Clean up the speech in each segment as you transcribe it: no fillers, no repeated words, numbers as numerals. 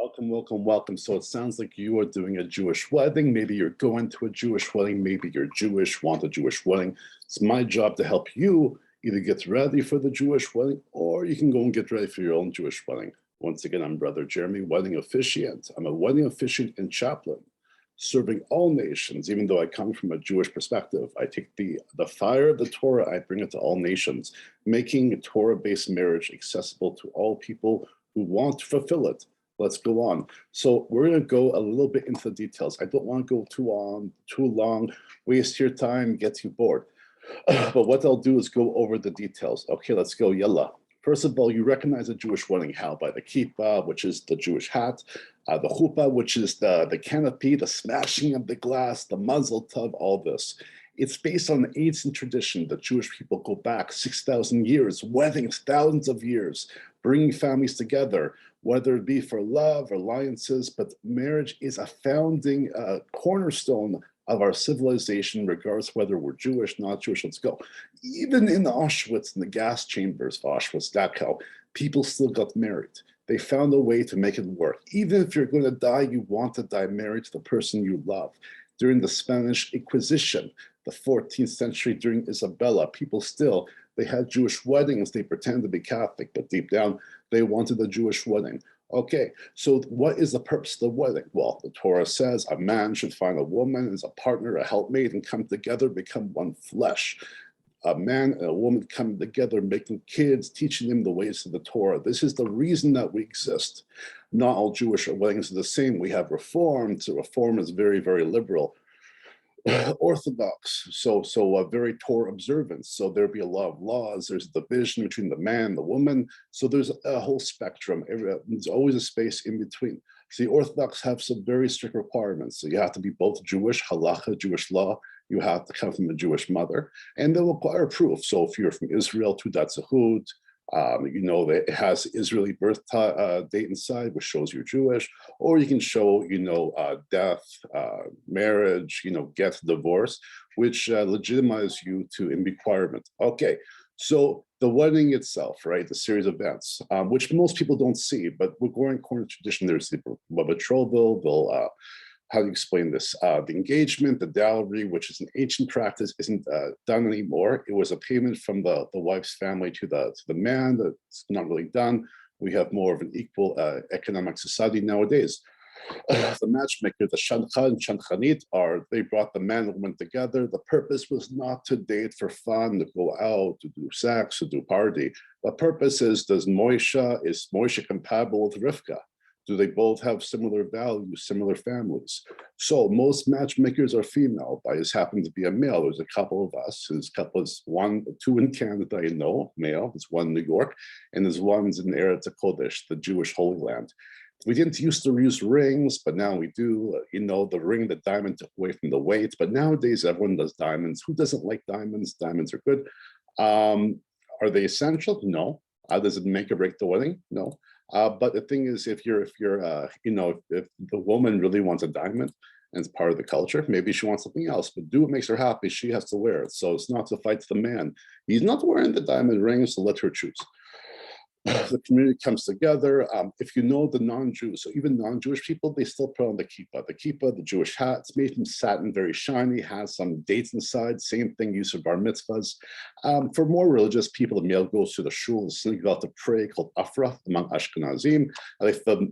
Welcome, welcome, welcome. So it sounds like you are doing a Jewish wedding. Maybe you're going to a Jewish wedding. Maybe you're Jewish, want a Jewish wedding. It's my job to help you either get ready for the Jewish wedding or you can go and get ready for your own Jewish wedding. Once again, I'm Brother Jeremy, wedding officiant. I'm a wedding officiant and chaplain, serving all nations. Even though I come from a Jewish perspective, I take the fire of the Torah, I bring it to all nations, making Torah-based marriage accessible to all people who want to fulfill it. Let's go on. So we're going to go a little bit into the details. I don't want to go too long, waste your time, get you bored. But what I'll do is go over the details. Okay, let's go. Yalla. First of all, you recognize a Jewish wedding how? By the kippah, which is the Jewish hat, the chuppah, which is the canopy, the smashing of the glass, the mazel tov, all this. It's based on the ancient tradition that Jewish people go back 6,000 years, weddings, thousands of years, bringing families together, whether it be for love or alliances, but marriage is a founding cornerstone of our civilization, regardless whether we're Jewish, not Jewish. Let's go. Even in Auschwitz, in the gas chambers of Auschwitz, Dachau, people still got married. They found a way to make it work. Even if you're going to die, you want to die married to the person you love. During the Spanish Inquisition, the 14th century, during Isabella, people still, they had Jewish weddings. They pretended to be Catholic, but deep down, they wanted a Jewish wedding. Okay, so what is the purpose of the wedding? Well, the Torah says a man should find a woman as a partner, a helpmate, and come together, become one flesh. A man and a woman coming together, making kids, teaching them the ways of the Torah. This is the reason that we exist. Not all Jewish weddings are the same. We have Reform. So Reform is very, very liberal. Orthodox, so very Torah observant. So there'd be a lot of laws. There's a division between the man, the woman. So there's a whole spectrum. There's always a space in between. So the Orthodox have some very strict requirements. So you have to be both Jewish, halacha, Jewish law. You have to come from a Jewish mother, and they'll require proof. So if you're from Israel, Teudat Zehut, you know that it has Israeli birth date inside, which shows you're Jewish, or you can show, death, marriage, get divorce, which legitimize you to in requirement. Okay, so the wedding itself, right, the series of events, which most people don't see, but we're going according to tradition. There's the betrothal, they'll how do you explain this? The engagement, the dowry, which is an ancient practice, isn't done anymore. It was a payment from the wife's family to the man. That's not really done. We have more of an equal economic society nowadays. The matchmaker, the shanchan and shanchanit, they brought the man and woman together. The purpose was not to date for fun, to go out, to do sex, to do party. The purpose is Moshe compatible with Rivka? Do they both have similar values, similar families? So most matchmakers are female. I just happen to be a male. There's a couple of us. There's two in Canada, I know, male. There's one in New York, and there's one's in Eretz Kodesh, the Jewish Holy Land. We didn't used to use rings, but now we do. The ring, the diamond took away from the weight, but nowadays everyone does diamonds. Who doesn't like diamonds? Diamonds are good. Are they essential? No. Does it make or break the wedding? No. But the thing is, if the woman really wants a diamond and it's part of the culture, maybe she wants something else, but do what makes her happy, she has to wear it. So it's not to fight the man. He's not wearing the diamond ring, so let her choose. The community comes together. If you know the non-Jews, so even non-Jewish people, they still put on the kippah. The kippah, the Jewish hat, it's made from satin, very shiny, has some dates inside. Same thing used for bar mitzvahs. For more religious people, the male goes to the shul, the synagogue to pray, called afra among Ashkenazim.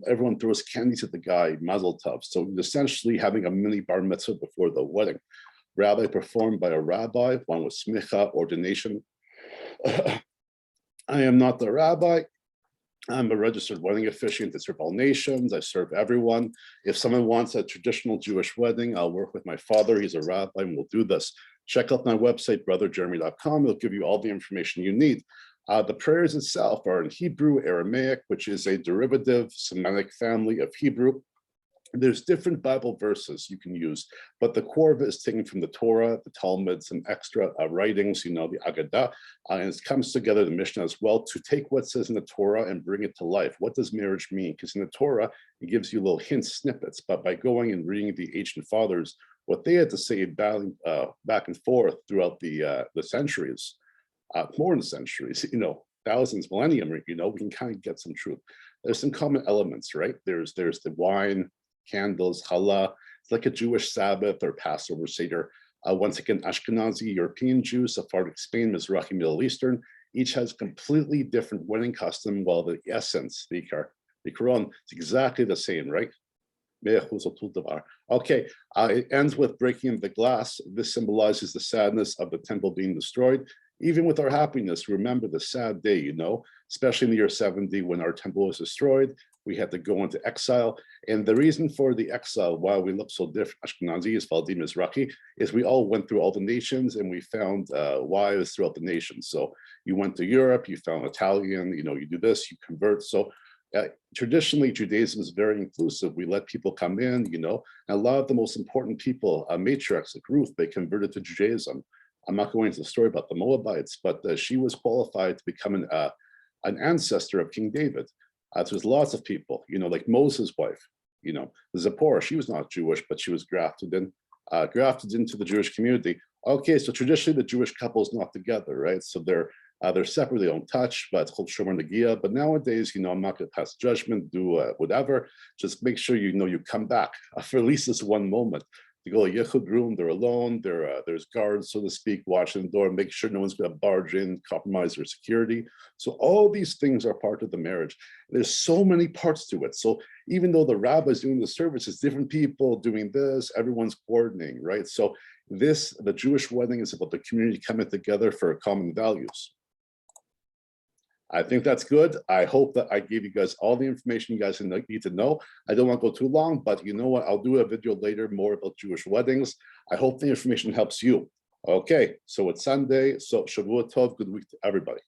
Everyone throws candies at the guy, mazel tov. So essentially having a mini bar mitzvah before the wedding. Rabbi performed by a rabbi, one with smicha, ordination. I am not the rabbi. I'm a registered wedding officiant to serve all nations. I serve everyone. If someone wants a traditional Jewish wedding, I'll work with my father. He's a rabbi, and we'll do this. Check out my website, brotherjeremy.com. It'll give you all the information you need. The prayers itself are in Hebrew, Aramaic, which is a derivative Semitic family of Hebrew. There's different Bible verses you can use, but the core of it is taken from the Torah, the Talmud, some extra writings, the Agadah, and it comes together, the Mishnah as well, to take what says in the Torah and bring it to life. What does marriage mean? Because in the Torah, it gives you little hints, snippets, but by going and reading the ancient fathers, what they had to say battling back and forth throughout the centuries, more than centuries, thousands, millennium, we can kind of get some truth. there's some common elements, right? There's the wine, candles, challah. It's like a Jewish Sabbath or Passover Seder. Once again, Ashkenazi, European Jews, Sephardic Spain, Mizrahi, Middle Eastern, each has completely different wedding custom, while the essence, the Quran, is exactly the same, right? Okay, it ends with breaking the glass. This symbolizes the sadness of the temple being destroyed. Even with our happiness, remember the sad day, you know, especially in the year 70 when our temple was destroyed. We had to go into exile. And the reason for the exile, why we look so different, Ashkenazi is Valdim Mizrahi, is we all went through all the nations and we found wives throughout the nations. So you went to Europe, you found Italian, you know, you do this, you convert. So traditionally, Judaism is very inclusive. We let people come in, you know, and a lot of the most important people, matriarchs like Ruth, they converted to Judaism. I'm not going into the story about the Moabites, but she was qualified to become an ancestor of King David. There's lots of people, you know, like Moses' wife, you know, Zipporah, she was not Jewish, but she was grafted into the Jewish community. Okay, so traditionally the Jewish couple is not together, right? So they're separate, they don't touch, but it's called shomer negia. But nowadays, you know, I'm not going to pass judgment, do whatever. Just make sure you know you come back for at least this one moment. You go to a yichud room, they're alone, there's guards, so to speak, watching the door, make sure no one's going to barge in, compromise their security. So all these things are part of the marriage. There's so many parts to it. So even though the rabbi's doing the services, different people doing this, everyone's coordinating, right? So the Jewish wedding is about the community coming together for common values. I think that's good. I hope that I gave you guys all the information you guys need to know. I don't want to go too long, but you know what? I'll do a video later more about Jewish weddings. I hope the information helps you. Okay, so it's Sunday. So Shavua Tov, good week to everybody.